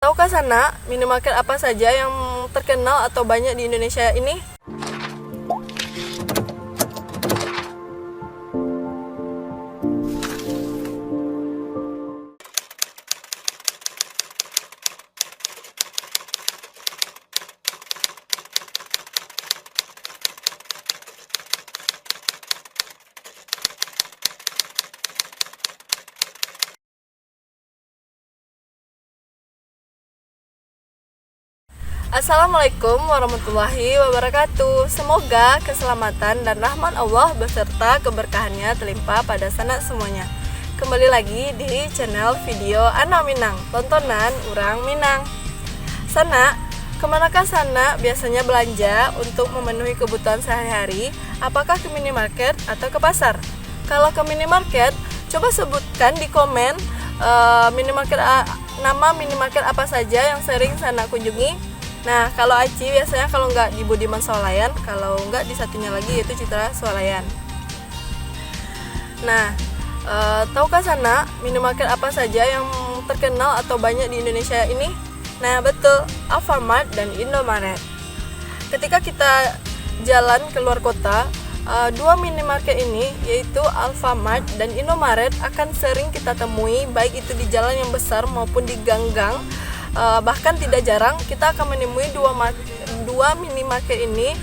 Tahukah Sana minimarket apa saja yang terkenal atau banyak di Indonesia ini? Assalamualaikum warahmatullahi wabarakatuh. Semoga keselamatan dan rahmat Allah beserta keberkahannya terlimpah pada Sana semuanya. Kembali lagi di channel video Anak Minang, tontonan Urang Minang. Sana, kemanakah Sana biasanya belanja untuk memenuhi kebutuhan sehari-hari? Apakah ke minimarket atau ke pasar? Kalau ke minimarket, coba sebutkan di komen nama minimarket apa saja yang sering Sana kunjungi. Nah, kalau Aci biasanya kalau nggak di Budiman Swalayan, kalau nggak di satunya lagi yaitu Citra Swalayan. Nah, tahukah Sana minimarket apa saja yang terkenal atau banyak di Indonesia ini? Nah, betul, Alfamart dan Indomaret. Ketika kita jalan keluar kota, dua minimarket ini yaitu Alfamart dan Indomaret akan sering kita temui, baik itu di jalan yang besar maupun di gang-gang. Bahkan tidak jarang kita akan menemui dua minimarket ini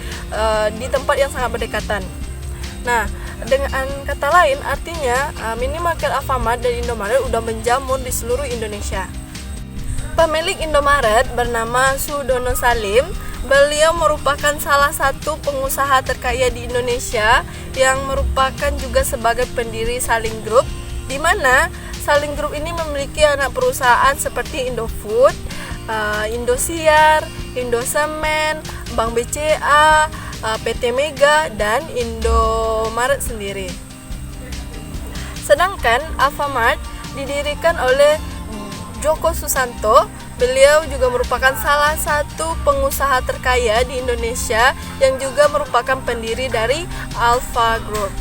di tempat yang sangat berdekatan. Nah, dengan kata lain artinya minimarket Alfamart dan Indomaret udah menjamur di seluruh Indonesia. Pemilik Indomaret bernama Sudono Salim. Beliau merupakan salah satu pengusaha terkaya di Indonesia yang merupakan juga sebagai pendiri Saling Group, di mana Saling Group ini memiliki anak perusahaan seperti Indofood, Indosiar, Indosemen, Bank BCA, PT Mega, dan Indomaret sendiri. Sedangkan Alfamart didirikan oleh Joko Susanto. Beliau juga merupakan salah satu pengusaha terkaya di Indonesia yang juga merupakan pendiri dari Alfa Group.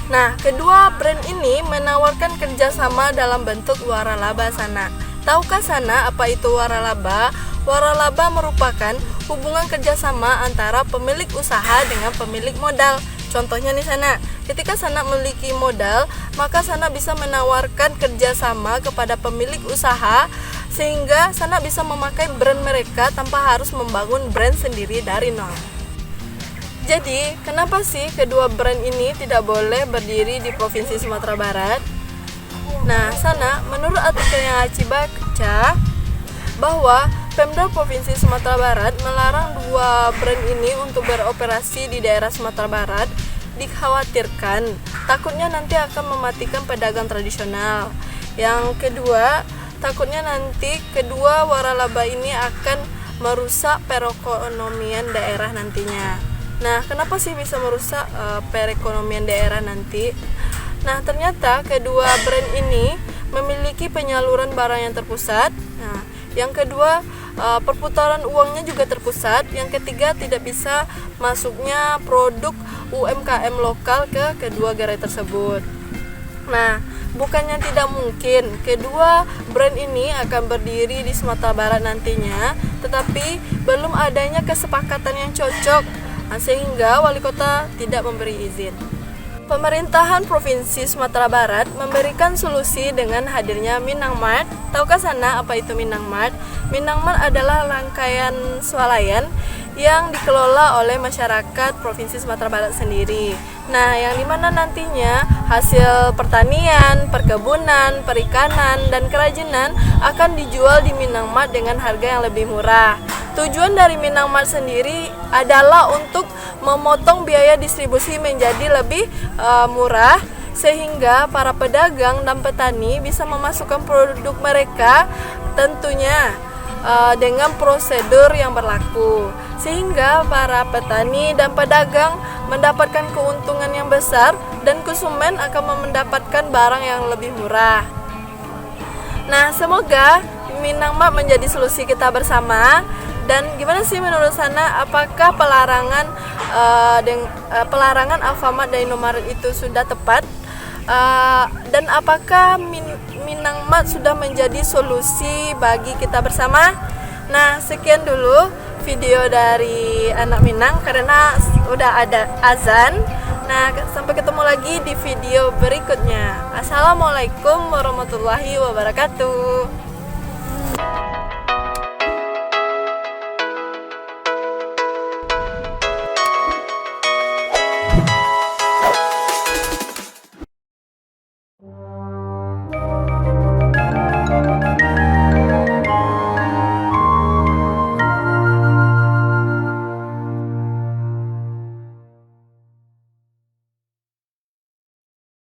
Nah, kedua brand ini menawarkan kerjasama dalam bentuk waralaba Sana. Tahukah Sana apa itu waralaba? Waralaba merupakan hubungan kerjasama antara pemilik usaha dengan pemilik modal. Contohnya nih Sana, ketika Sana memiliki modal, maka Sana bisa menawarkan kerjasama kepada pemilik usaha sehingga Sana bisa memakai brand mereka tanpa harus membangun brand sendiri dari nol. Jadi, kenapa sih kedua brand ini tidak boleh berdiri di Provinsi Sumatera Barat? Nah, Sana, menurut artikel yang Aci baca, bahwa Pemda Provinsi Sumatera Barat melarang dua brand ini untuk beroperasi di daerah Sumatera Barat. Dikhawatirkan, takutnya nanti akan mematikan pedagang tradisional. Yang kedua, takutnya nanti kedua waralaba ini akan merusak perekonomian daerah nantinya. Nah, kenapa sih bisa merusak perekonomian daerah nanti? Nah, ternyata kedua brand ini memiliki penyaluran barang yang terpusat. Nah, yang kedua, perputaran uangnya juga terpusat. Yang ketiga, tidak bisa masuknya produk UMKM lokal ke kedua gerai tersebut. Nah, bukannya tidak mungkin kedua brand ini akan berdiri di Sumatera Barat nantinya, tetapi belum adanya kesepakatan yang cocok sehingga wali kota tidak memberi izin. Pemerintahan Provinsi Sumatera Barat memberikan solusi dengan hadirnya Minangmart. Tahukah Sana apa itu Minangmart? Minangmart adalah rangkaian swalayan yang dikelola oleh masyarakat Provinsi Sumatera Barat sendiri. Nah, yang dimana nantinya hasil pertanian, perkebunan, perikanan, dan kerajinan akan dijual di Minangmart dengan harga yang lebih murah. Tujuan dari Minangmart sendiri adalah untuk memotong biaya distribusi menjadi lebih murah sehingga para pedagang dan petani bisa memasukkan produk mereka tentunya dengan prosedur yang berlaku sehingga para petani dan pedagang mendapatkan keuntungan yang besar dan konsumen akan mendapatkan barang yang lebih murah. Nah, semoga Minangmart menjadi solusi kita bersama. Dan gimana sih menurut Sana, apakah pelarangan Alfamart dan Indomaret itu sudah tepat? Dan apakah Minang Mat sudah menjadi solusi bagi kita bersama. Nah, sekian dulu video dari anak Minang karena udah ada azan. Nah, sampai ketemu lagi di video berikutnya. Assalamualaikum warahmatullahi wabarakatuh.